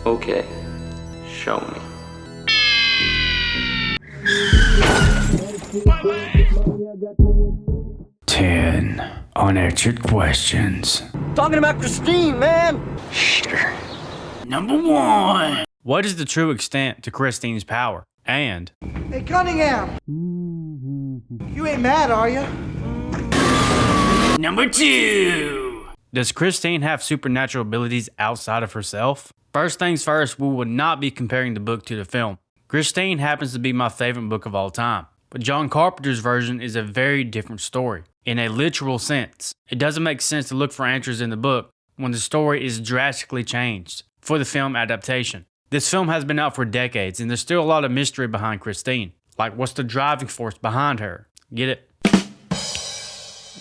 Okay, show me. Ten unanswered questions. Talking about Christine, man. Shitter. Number 1. What is the true extent to Christine's power? And Hey, Cunningham! You ain't mad, are you? number 2. Does Christine have supernatural abilities outside of herself? First things first, we will not be comparing the book to the film. Christine happens to be my favorite book of all time, but John Carpenter's version is a very different story. In a literal sense, it doesn't make sense to look for answers in the book when the story is drastically changed for the film adaptation. This film has been out for decades and there's still a lot of mystery behind Christine. Like, what's the driving force behind her? Get it?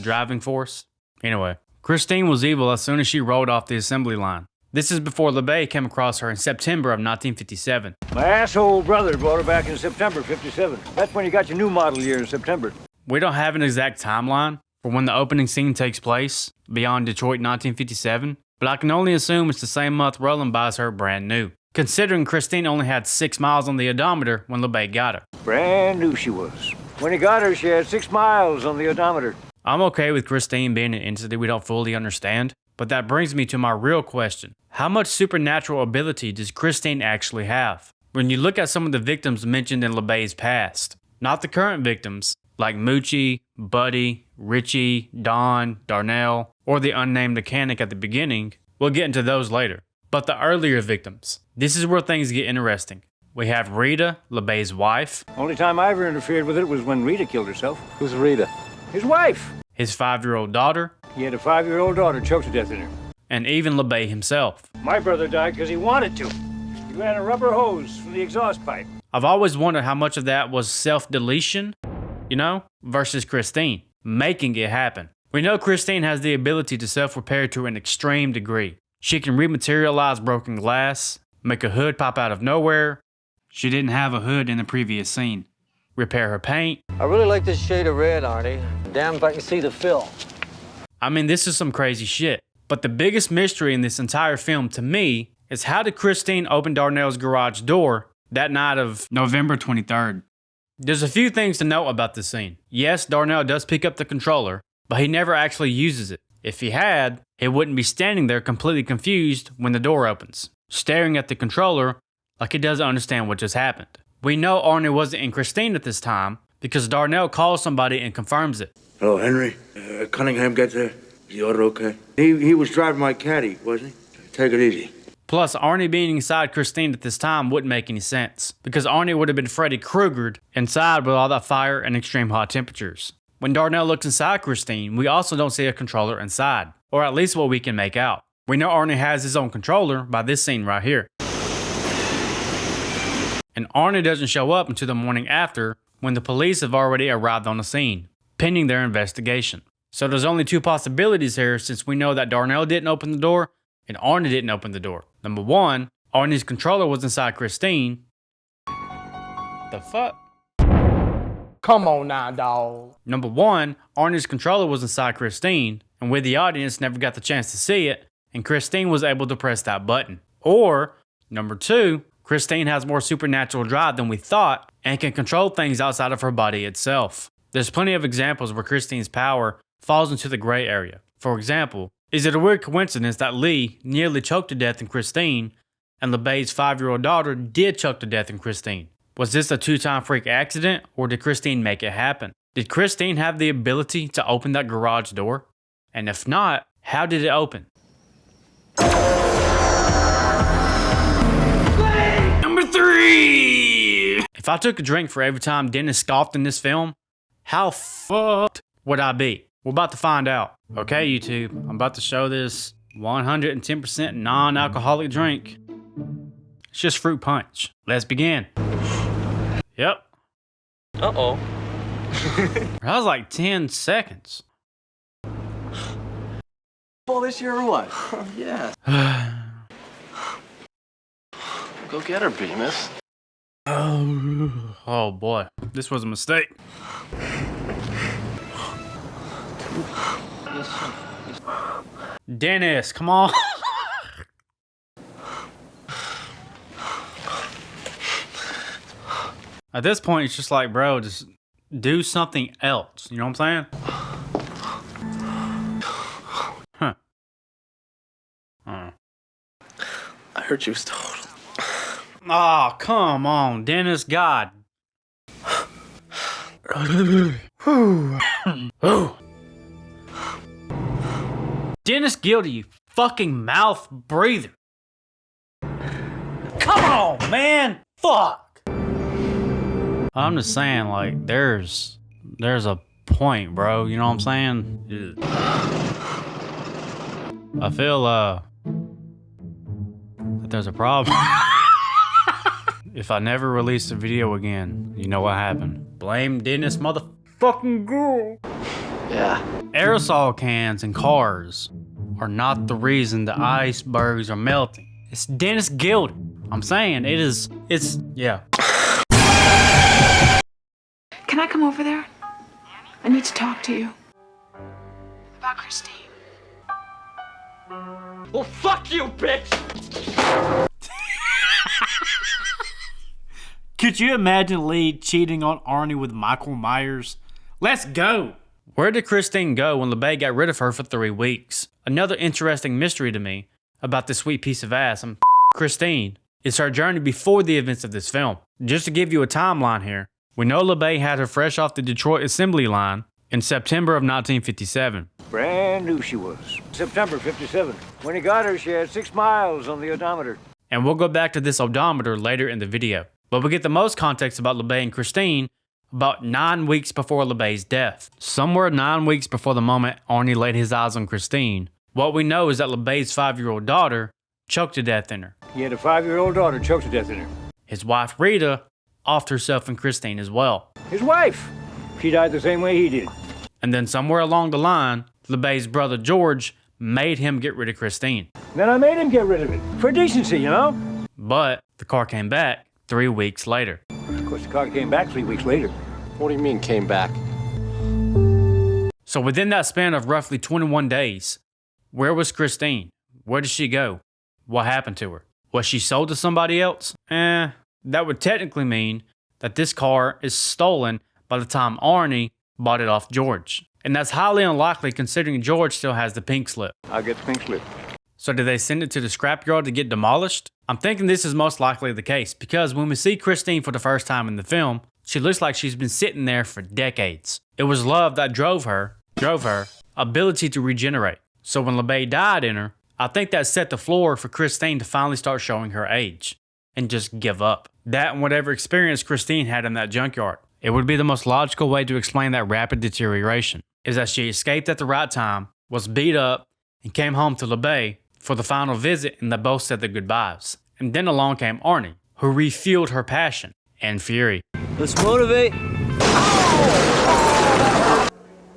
Driving force? Anyway, Christine was evil as soon as she rolled off the assembly line. This is before LeBay came across her in September of 1957. My asshole brother brought her back in September '57. That's when you got your new model year in September. We don't have an exact timeline for when the opening scene takes place beyond Detroit 1957, but I can only assume it's the same month Roland buys her brand new, considering Christine only had 6 miles on the odometer when LeBay got her. Brand new she was. When he got her, she had 6 miles on the odometer. I'm okay with Christine being an entity we don't fully understand, but that brings me to my real question. How much supernatural ability does Christine actually have? When you look at some of the victims mentioned in LeBay's past, not the current victims, like Moochie, Buddy, Richie, Don, Darnell, or the unnamed mechanic at the beginning, we'll get into those later. But the earlier victims, this is where things get interesting. We have Rita, LeBay's wife. Only time I ever interfered with it was when Rita killed herself. Who's Rita? His wife. His 5-year-old daughter, He had a 5-year-old daughter choked to death in her. and even LeBay himself. My brother died because he wanted to. He ran a rubber hose from the exhaust pipe. I've always wondered how much of that was self-deletion, versus Christine, making it happen. We know Christine has the ability to self-repair to an extreme degree. She can rematerialize broken glass, make a hood pop out of nowhere. She didn't have a hood in the previous scene. Repair her paint. I really like this shade of red, Arnie. Damn if I can see the fill. I mean, this is some crazy shit. But the biggest mystery in this entire film to me is how did Christine open Darnell's garage door that night of November 23rd? There's a few things to note about this scene. Yes, Darnell does pick up the controller, but he never actually uses it. If he had, he wouldn't be standing there completely confused when the door opens, staring at the controller like he doesn't understand what just happened. We know Arnie wasn't in Christine at this time because Darnell calls somebody and confirms it. Hello, Henry. Cunningham got there? Is the order okay? He was driving my caddy, wasn't he? Take it easy. Plus, Arnie being inside Christine at this time wouldn't make any sense, because Arnie would have been Freddy Kruegered inside with all that fire and extreme hot temperatures. When Darnell looks inside Christine, we also don't see a controller inside, or at least what we can make out. We know Arnie has his own controller by this scene right here. And Arnie doesn't show up until the morning after, when the police have already arrived on the scene, pending their investigation. So there's only 2 possibilities here, since we know that Darnell didn't open the door and Arnie didn't open the door. Number 1, Arnie's controller was inside Christine. The fuck? Come on now, dawg. Number 1, Arnie's controller was inside Christine, and we the audience never got the chance to see it, and Christine was able to press that button. Or, number 2, Christine has more supernatural drive than we thought, and can control things outside of her body itself. There's plenty of examples where Christine's power falls into the gray area. For example, is it a weird coincidence that Lee nearly choked to death in Christine, and LeBay's 5-year-old daughter did choke to death in Christine? Was this a 2-time freak accident, or did Christine make it happen? Did Christine have the ability to open that garage door? And if not, how did it open? Number 3! If I took a drink for every time Dennis scoffed in this film, how fucked would I be? We're about to find out. Okay, YouTube, I'm about to show this 110% non-alcoholic drink. It's just fruit punch. Let's begin. Yep. Uh-oh. That was like 10 seconds. Well, this year or what? Yeah. Go get her, Bemis. Oh boy, this was a mistake. Dennis, come on. At this point, it's just like, bro, just do something else. You know what I'm saying? Huh. I heard you was total. Oh, come on, Dennis. God. Dennis Guilty, you fucking mouth breather. Come on, man. Fuck. I'm just saying, like, there's a point, bro. You know what I'm saying? I feel, that there's a problem. If I never release a video again, you know what happened. Blame Dennis motherfucking girl. Yeah. Aerosol cans in cars are not the reason the icebergs are melting. It's Dennis Guilty. I'm saying yeah. Can I come over there? I need to talk to you. About Christine. Well, fuck you, bitch! Could you imagine Lee cheating on Arnie with Michael Myers? Let's go! Where did Christine go when LeBay got rid of her for 3 weeks? Another interesting mystery to me about this sweet piece of ass, Christine, is her journey before the events of this film. Just to give you a timeline here, we know LeBay had her fresh off the Detroit assembly line in September of 1957. Brand new she was. September 57. When he got her, she had 6 miles on the odometer. And we'll go back to this odometer later in the video. But we get the most context about LeBay and Christine about 9 weeks before LeBay's death. Somewhere 9 weeks before the moment Arnie laid his eyes on Christine. What we know is that LeBay's 5-year-old daughter choked to death in her. He had a 5-year-old daughter choked to death in her. His wife Rita offed herself and Christine as well. His wife. She died the same way he did. And then somewhere along the line, LeBay's brother George made him get rid of Christine. Then I made him get rid of it. For decency, you know? But the car came back 3 weeks later. Of course, the car came back 3 weeks later. What do you mean, came back? So within that span of roughly 21 days, where was Christine? Where did she go? What happened to her? Was she sold to somebody else? That would technically mean that this car is stolen by the time Arnie bought it off George. And that's highly unlikely considering George still has the pink slip. I'll get the pink slip. So did they send it to the scrapyard to get demolished? I'm thinking this is most likely the case because when we see Christine for the first time in the film, she looks like she's been sitting there for decades. It was love that drove her ability to regenerate. So when LeBay died in her, I think that set the floor for Christine to finally start showing her age and just give up. That and whatever experience Christine had in that junkyard. It would be the most logical way to explain that rapid deterioration, is that she escaped at the right time, was beat up, and came home to LeBay for the final visit, and they both said their goodbyes. And then along came Arnie, who refueled her passion and fury. Let's motivate.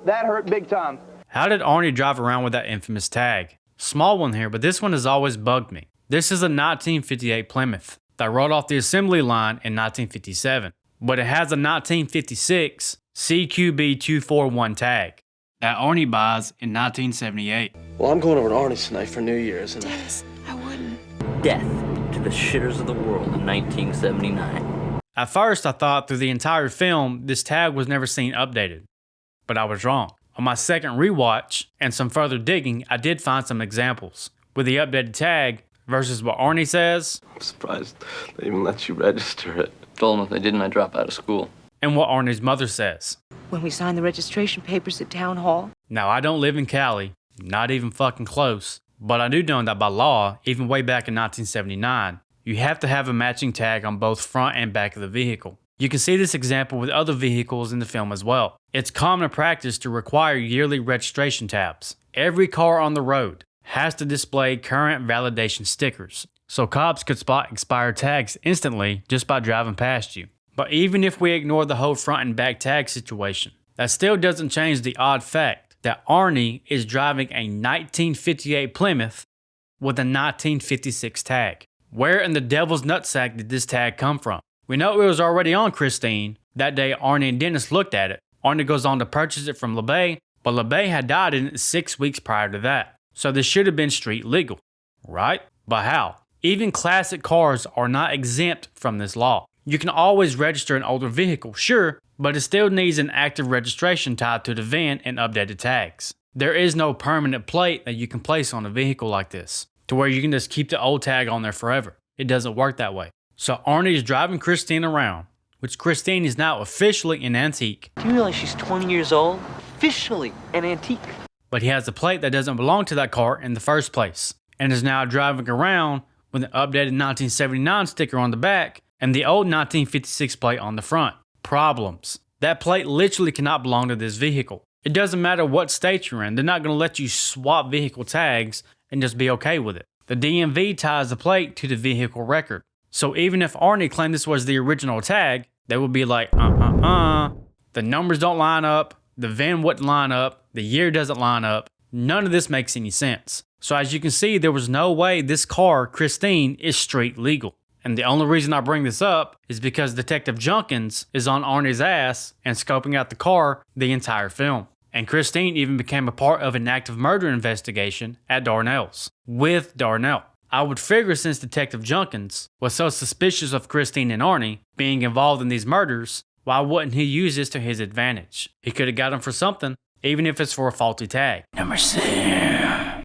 That hurt big time. How did Arnie drive around with that infamous tag? Small one here, but this one has always bugged me. This is a 1958 Plymouth that rolled off the assembly line in 1957, but it has a 1956 CQB241 tag that Arnie buys in 1978. Well, I'm going over to Arnie's tonight for New Year's, and Dennis, I wouldn't. Death to the shitters of the world in 1979. At first, I thought through the entire film, this tag was never seen updated, but I was wrong. On my second rewatch and some further digging, I did find some examples with the updated tag versus what Arnie says. I'm surprised they even let you register it. Told them if they didn't, I'd drop out of school. And what Arnie's mother says. When we signed the registration papers at town hall. Now, I don't live in Cali, not even fucking close, but I do know that by law, even way back in 1979, you have to have a matching tag on both front and back of the vehicle. You can see this example with other vehicles in the film as well. It's common practice to require yearly registration tabs. Every car on the road has to display current validation stickers, so cops could spot expired tags instantly just by driving past you. But even if we ignore the whole front and back tag situation, that still doesn't change the odd fact that Arnie is driving a 1958 Plymouth with a 1956 tag. Where in the devil's nutsack did this tag come from? We know it was already on Christine. That day Arnie and Dennis looked at it. Arnie goes on to purchase it from LeBay, but LeBay had died in it 6 weeks prior to that. So this should have been street legal, right? But how? Even classic cars are not exempt from this law. You can always register an older vehicle, sure, but it still needs an active registration tied to the VIN and updated tags. There is no permanent plate that you can place on a vehicle like this, to where you can just keep the old tag on there forever. It doesn't work that way. So Arnie is driving Christine around, which Christine is now officially an antique. Do you realize she's 20 years old? Officially an antique. But he has a plate that doesn't belong to that car in the first place, and is now driving around with an updated 1979 sticker on the back and the old 1956 plate on the front. Problems. That plate literally cannot belong to this vehicle. It doesn't matter what state you're in, they're not going to let you swap vehicle tags and just be okay with it. The DMV ties the plate to the vehicle record. So even if Arnie claimed this was the original tag, they would be like, the numbers don't line up, the VIN wouldn't line up, the year doesn't line up. None of this makes any sense. So as you can see, there was no way this car, Christine, is street legal. And the only reason I bring this up is because Detective Junkins is on Arnie's ass and scoping out the car the entire film. And Christine even became a part of an active murder investigation at Darnell's, with Darnell. I would figure since Detective Junkins was so suspicious of Christine and Arnie being involved in these murders, why wouldn't he use this to his advantage? He could have got him for something, even if it's for a faulty tag. Number 6.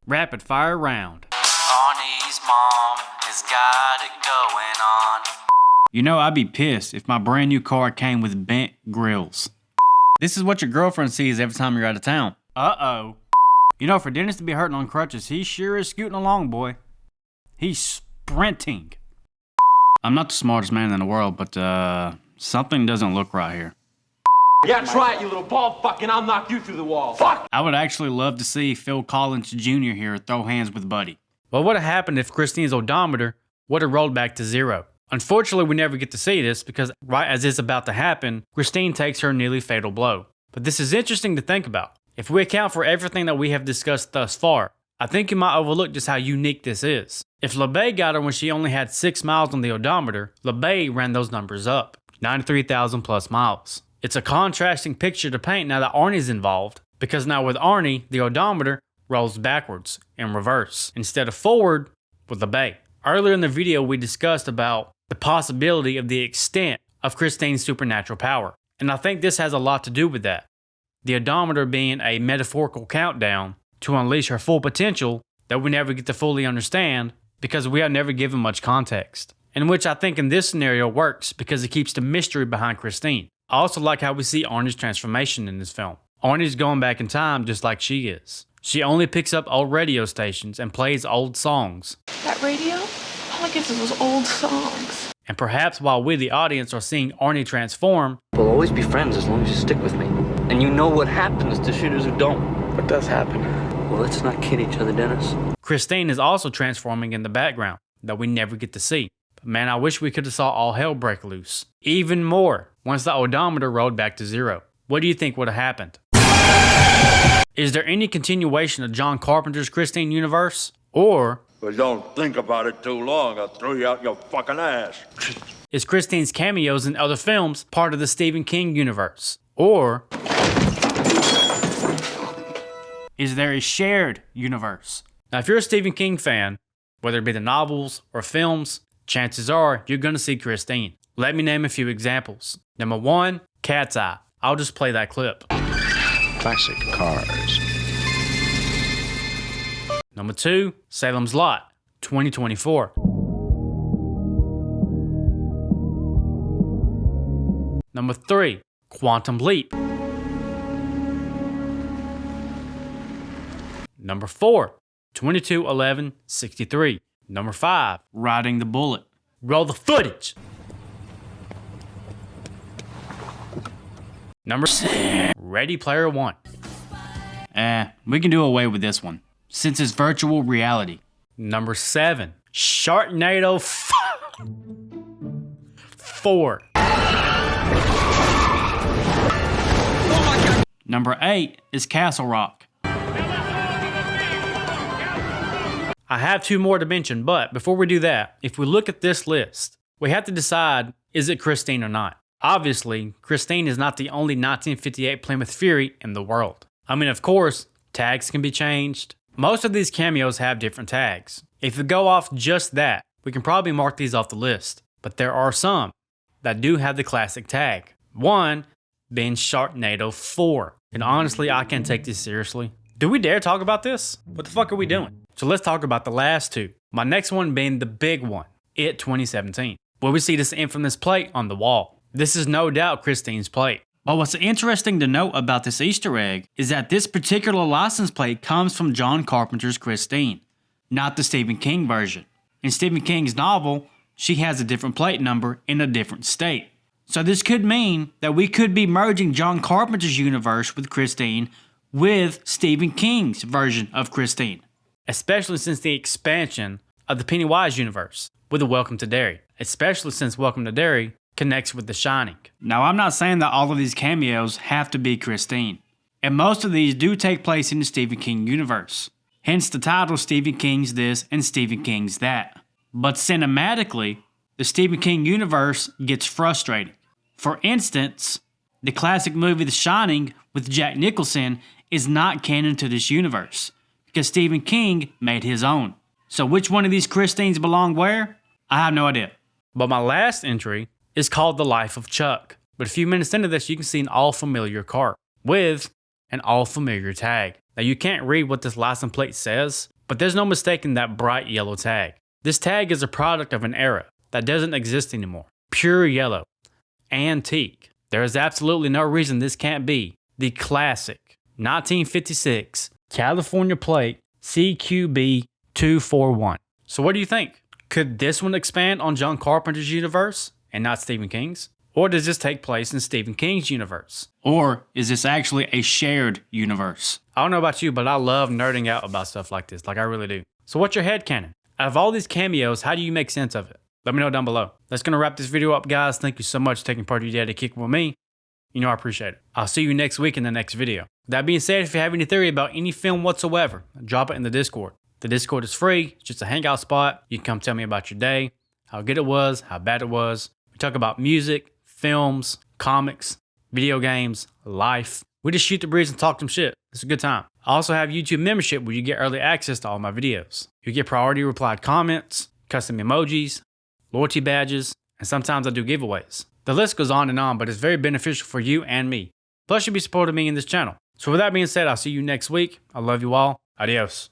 Rapid fire round. Arnie's mom has got it going on. You know, I'd be pissed if my brand new car came with bent grills. This is what your girlfriend sees every time you're out of town. Uh-oh. You know, for Dennis to be hurting on crutches, he sure is scooting along, boy. He's sprinting. I'm not the smartest man in the world, but something doesn't look right here. Yeah, try it, you little ball fucking, I'll knock you through the wall. Fuck! I would actually love to see Phil Collins Jr. here throw hands with Buddy. What would have happened if Christine's odometer would have rolled back to 0? Unfortunately, we never get to see this because right as it's about to happen, Christine takes her nearly fatal blow. But this is interesting to think about. If we account for everything that we have discussed thus far, I think you might overlook just how unique this is. If LeBay got her when she only had 6 miles on the odometer, LeBay ran those numbers up. 93,000 plus miles. It's a contrasting picture to paint now that Arnie's involved, because now with Arnie, the odometer rolls backwards in reverse instead of forward with LeBay. Earlier in the video, we discussed about the possibility of the extent of Christine's supernatural power, and I think this has a lot to do with that. The odometer being a metaphorical countdown to unleash her full potential that we never get to fully understand because we are never given much context, and which I think in this scenario works because it keeps the mystery behind Christine. I also like how we see Arnie's transformation in this film. Arnie's going back in time just like she is. She only picks up old radio stations and plays old songs. That radio? All it gets is those old songs. And perhaps while we, the audience, are seeing Arnie transform, We'll always be friends as long as you stick with me. And you know what happens to shooters who don't. What does happen? Well, let's not kid each other, Dennis. Christine is also transforming in the background that we never get to see. But man, I wish we could have saw all hell break loose. Even more once the odometer rolled back to 0. What do you think would have happened? Is there any continuation of John Carpenter's Christine universe? Or But don't think about it too long. I'll throw you out your fucking ass. is Christine's cameos in other films part of the Stephen King universe? Or is there a shared universe? Now, if you're a Stephen King fan, whether it be the novels or films, chances are you're going to see Christine. Let me name a few examples. Number 1, Cat's Eye. I'll just play that clip. Classic cars. Number 2, Salem's Lot, 2024. Number 3, Quantum Leap. Number 4, 22/11/63. Number 5, Riding the Bullet. Roll the footage. Number 6, Ready Player One. We can do away with this one, since it's virtual reality. Number 7, Sharknado 4. Number 8 is Castle Rock. I have 2 more to mention, but before we do that, if we look at this list, we have to decide, is it Christine or not? Obviously, Christine is not the only 1958 Plymouth Fury in the world. I mean, of course, tags can be changed. Most of these cameos have different tags. If we go off just that, we can probably mark these off the list. But there are some, that do have the classic tag. One being Sharknado 4. And honestly, I can't take this seriously. Do we dare talk about this? What the fuck are we doing? So let's talk about the last two. My next one being the big one, It 2017, where we see this infamous plate on the wall. This is no doubt Christine's plate. But what's interesting to note about this Easter egg is that this particular license plate comes from John Carpenter's Christine, not the Stephen King version. In Stephen King's novel, she has a different plate number in a different state. So this could mean that we could be merging John Carpenter's universe with Christine with Stephen King's version of Christine. Especially since the expansion of the Pennywise universe with the Welcome to Derry. Especially since Welcome to Derry connects with The Shining. Now, I'm not saying that all of these cameos have to be Christine, and most of these do take place in the Stephen King universe. Hence the title Stephen King's This and Stephen King's That. But cinematically, the Stephen King universe gets frustrating. For instance, the classic movie The Shining with Jack Nicholson is not canon to this universe, because Stephen King made his own. So which one of these Christines belong where? I have no idea. But my last entry is called The Life of Chuck. But a few minutes into this, you can see an all-familiar car with an all-familiar tag. Now, you can't read what this license plate says, but there's no mistaking that bright yellow tag. This tag is a product of an era that doesn't exist anymore. Pure yellow. Antique. There is absolutely no reason this can't be the classic 1956 California plate CQB 241. So what do you think? Could this one expand on John Carpenter's universe and not Stephen King's? Or does this take place in Stephen King's universe? Or is this actually a shared universe? I don't know about you, but I love nerding out about stuff like this. Like, I really do. So what's your headcanon? Out of all these cameos, how do you make sense of it? Let me know down below. That's going to wrap this video up, guys. Thank you so much for taking part of your day to kick with me. You know I appreciate it. I'll see you next week in the next video. That being said, if you have any theory about any film whatsoever, drop it in the Discord. The Discord is free. It's just a hangout spot. You can come tell me about your day, how good it was, how bad it was. We talk about music, films, comics, video games, life. We just shoot the breeze and talk some shit. It's a good time. I also have YouTube membership where you get early access to all my videos. You get priority replied comments, custom emojis, loyalty badges, and sometimes I do giveaways. The list goes on, but it's very beneficial for you and me. Plus, you'll be supporting me in this channel. So with that being said, I'll see you next week. I love you all. Adios.